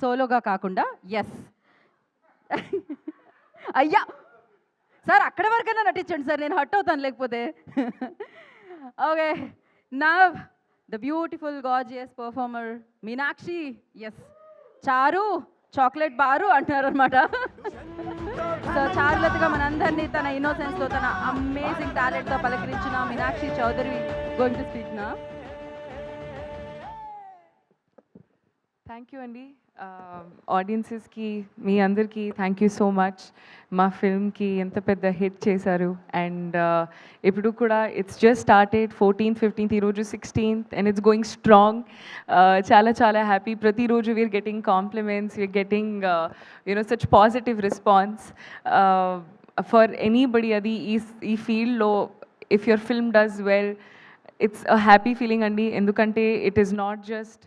సోలోగా కాకుండా. యెస్. అయ్యా! సార్ అక్కడి వరకైనా నటించండి సార్. నేను హర్ట్ అవుతాను లేకపోతే. Okay. Now the beautiful gorgeous performer Meenakshi. Yes. Charu chocolate bar అంటున్నారనమాట. సో చారులతగా మనందరినీ తన ఇన్నోసెన్స్‌తో, తన అమేజింగ్ టాలెంట్‌తో పలకరించిన Meenakshi Chaudhary going to speak now. Thank you అండి. ఆడియన్సెస్కి మీ అందరికీ థ్యాంక్ యూ సో మచ్. మా ఫిల్మ్కి ఎంత పెద్ద హిట్ చేశారు. అండ్ ఇప్పుడు కూడా it's just started 14th 15th, ఈరోజు 16th and it's going strong. చాలా చాలా హ్యాపీ. ప్రతిరోజు we're getting compliments, we're getting such positive response for anybody. అది ఈ ఫీల్డ్లో if your film does well, it's a happy feeling అండి. ఎందుకంటే it is not just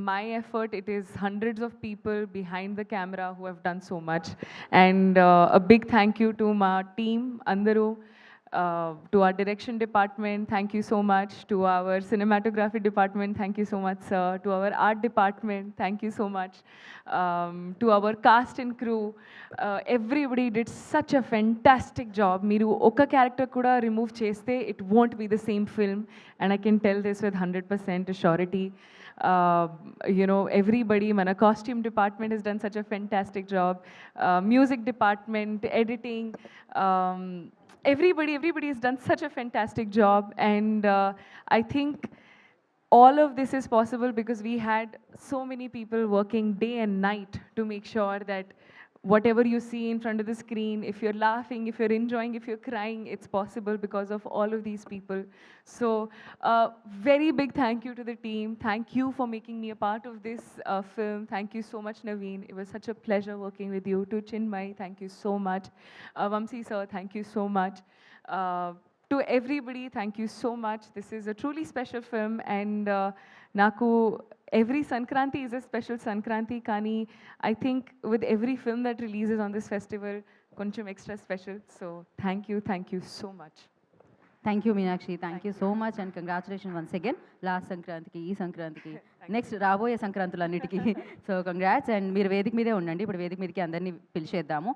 my effort, it is hundreds of people behind the camera who have done so much. And a big thank you to my team andaru, to our direction department, thank you so much. To our cinematography department, thank you so much sir. To our art department, thank you so much. To our cast and crew, everybody did such a fantastic job. Meeru oka character kuda remove cheste, it won't be the same film, and I can tell this with 100% surety. Everybody, mana costume department has done such a fantastic job. Music department, editing, everybody has done such a fantastic job. And I think all of this is possible because we had so many people working day and night to make sure that whatever you see in front of the screen, if you're laughing, if you're enjoying, if you're crying, it's possible because of all of these people. So very big thank you to the team. Thank you for making me a part of this film. Thank you so much, Naveen. It was such a pleasure working with you. To Chinmay, thank you so much. Vamsi sir, thank you so much. To everybody, thank you so much. This is a truly special film, and naku every Sankranti is a special Sankranti, kani I think with every film that releases on this festival, koncham extra special. So thank you so much. Thank you Meenakshi. Thank you so much and congratulation once again. Last సంక్రాంతికి, ఈ సంక్రాంతికి, next రాబోయే సంక్రాంతులన్నిటికీ. So congrats. And మీరు వేదిక మీదే ఉండండి. ఇప్పుడు వేదిక మీదకి అందరినీ పిలిచేద్దాము.